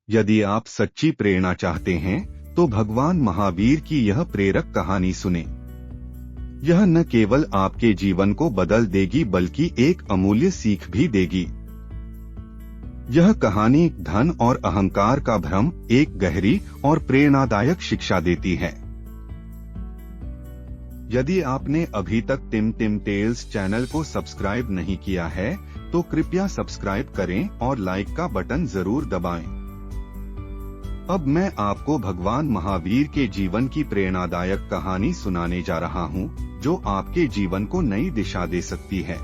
यदि आप सच्ची प्रेरणा चाहते हैं तो भगवान महावीर की यह प्रेरक कहानी सुने। यह न केवल आपके जीवन को बदल देगी बल्कि एक अमूल्य सीख भी देगी। यह कहानी धन और अहंकार का भ्रम एक गहरी और प्रेरणादायक शिक्षा देती है। यदि आपने अभी तक टिम टिम टेल्स चैनल को सब्सक्राइब नहीं किया है तो कृपया सब्सक्राइब करें और लाइक का बटन जरूर दबाएं। अब मैं आपको भगवान महावीर के जीवन की प्रेरणादायक कहानी सुनाने जा रहा हूं, जो आपके जीवन को नई दिशा दे सकती है।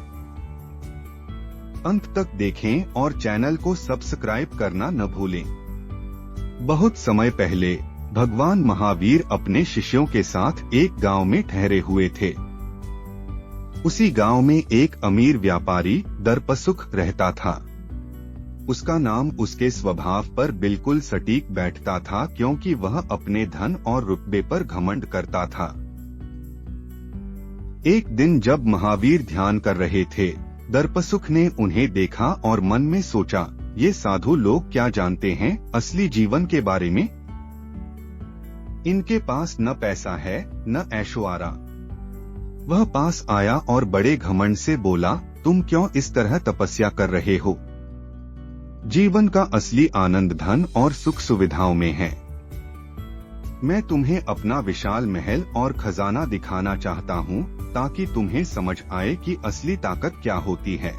अंत तक देखें और चैनल को सब्सक्राइब करना न भूलें। बहुत समय पहले भगवान महावीर अपने शिष्यों के साथ एक गांव में ठहरे हुए थे। उसी गांव में एक अमीर व्यापारी दरपसुख रहता था। उसका नाम उसके स्वभाव पर बिल्कुल सटीक बैठता था, क्योंकि वह अपने धन और रुतबे पर घमंड करता था। एक दिन जब महावीर ध्यान कर रहे थे, दरपसुख ने उन्हें देखा और मन में सोचा, ये साधु लोग क्या जानते हैं असली जीवन के बारे में। इनके पास न पैसा है न ऐशोआरा। वह पास आया और बड़े घमंड से बोला, तुम क्यों इस तरह तपस्या कर रहे हो? जीवन का असली आनंद धन और सुख सुविधाओं में है। मैं तुम्हें अपना विशाल महल और खजाना दिखाना चाहता हूँ, ताकि तुम्हें समझ आए कि असली ताकत क्या होती है।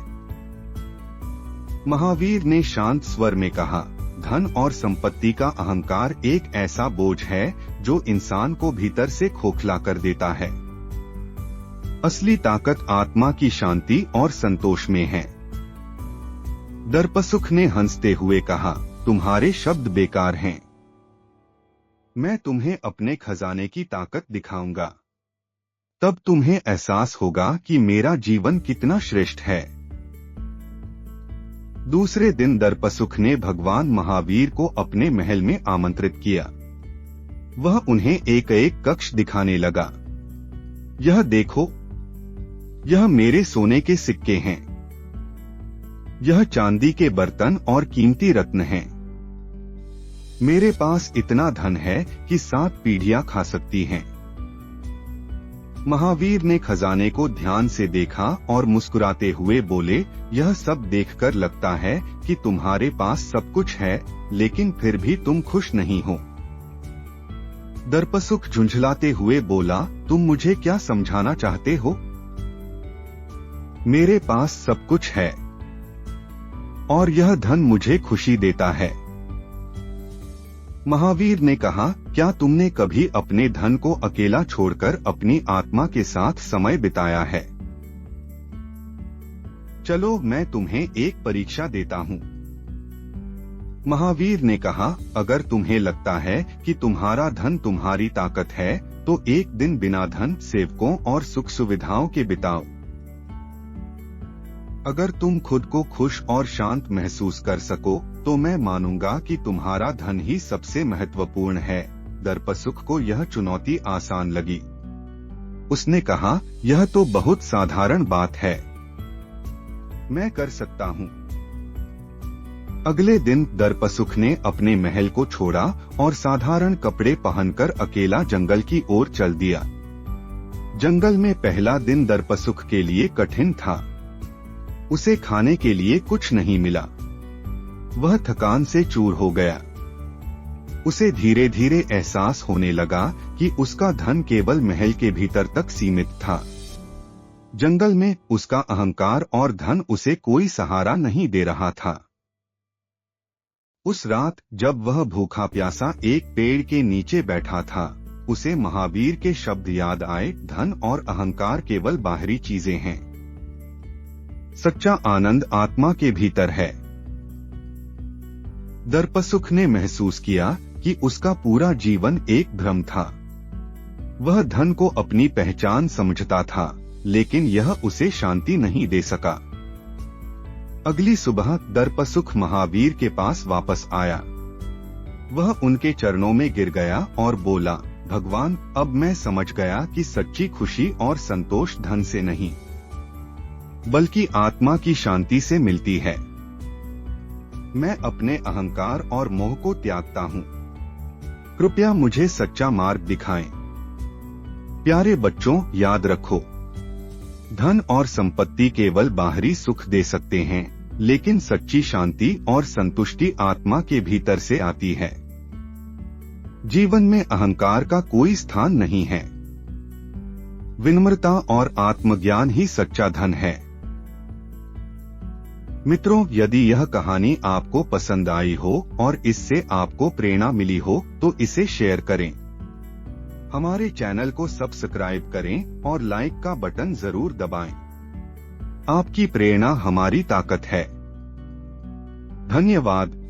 महावीर ने शांत स्वर में कहा, धन और संपत्ति का अहंकार एक ऐसा बोझ है जो इंसान को भीतर से खोखला कर देता है। असली ताकत आत्मा की शांति और संतोष में है। दरपसुख ने हंसते हुए कहा, तुम्हारे शब्द बेकार हैं। मैं तुम्हें अपने खजाने की ताकत दिखाऊंगा। तब तुम्हें एहसास होगा कि मेरा जीवन कितना श्रेष्ठ है। दूसरे दिन दरपसुख ने भगवान महावीर को अपने महल में आमंत्रित किया। वह उन्हें एक एक कक्ष दिखाने लगा। यह देखो, यह मेरे सोने के सिक्के हैं। यह चांदी के बर्तन और कीमती रत्न हैं। मेरे पास इतना धन है कि 7 पीढ़ियां खा सकती हैं। महावीर ने खजाने को ध्यान से देखा और मुस्कुराते हुए बोले, यह सब देखकर लगता है कि तुम्हारे पास सब कुछ है, लेकिन फिर भी तुम खुश नहीं हो। दरपसुख झुंझलाते हुए बोला, तुम मुझे क्या समझाना चाहते हो? मेरे पास सब कुछ है और यह धन मुझे खुशी देता है। महावीर ने कहा, क्या तुमने कभी अपने धन को अकेला छोड़कर अपनी आत्मा के साथ समय बिताया है? चलो मैं तुम्हें एक परीक्षा देता हूँ। महावीर ने कहा, अगर तुम्हें लगता है कि तुम्हारा धन तुम्हारी ताकत है, तो एक दिन बिना धन, सेवकों और सुख सुविधाओं के बिताओ। अगर तुम खुद को खुश और शांत महसूस कर सको तो मैं मानूंगा कि तुम्हारा धन ही सबसे महत्वपूर्ण है। दरपसुख को यह चुनौती आसान लगी। उसने कहा, यह तो बहुत साधारण बात है, मैं कर सकता हूँ। अगले दिन दरपसुख ने अपने महल को छोड़ा और साधारण कपड़े पहनकर अकेला जंगल की ओर चल दिया। जंगल में पहला दिन दरपसुख के लिए कठिन था। उसे खाने के लिए कुछ नहीं मिला। वह थकान से चूर हो गया। उसे धीरे धीरे एहसास होने लगा कि उसका धन केवल महल के भीतर तक सीमित था। जंगल में उसका अहंकार और धन उसे कोई सहारा नहीं दे रहा था। उस रात जब वह भूखा प्यासा एक पेड़ के नीचे बैठा था, उसे महावीर के शब्द याद आए, धन और अहंकार केवल बाहरी चीजें हैं। . सच्चा आनंद आत्मा के भीतर है। दरपसुख ने महसूस किया कि उसका पूरा जीवन एक भ्रम था। वह धन को अपनी पहचान समझता था, लेकिन यह उसे शांति नहीं दे सका। अगली सुबह दरपसुख महावीर के पास वापस आया। वह उनके चरणों में गिर गया और बोला, भगवान, अब मैं समझ गया कि सच्ची खुशी और संतोष धन से नहीं, बल्कि आत्मा की शांति से मिलती है। मैं अपने अहंकार और मोह को त्यागता हूँ। कृपया मुझे सच्चा मार्ग दिखाएं। प्यारे बच्चों, याद रखो, धन और संपत्ति केवल बाहरी सुख दे सकते हैं, लेकिन सच्ची शांति और संतुष्टि आत्मा के भीतर से आती है। जीवन में अहंकार का कोई स्थान नहीं है। विनम्रता और आत्मज्ञान ही सच्चा धन है। मित्रों, यदि यह कहानी आपको पसंद आई हो और इससे आपको प्रेरणा मिली हो तो इसे शेयर करें। हमारे चैनल को सब्सक्राइब करें और लाइक का बटन जरूर दबाएं। आपकी प्रेरणा हमारी ताकत है। धन्यवाद।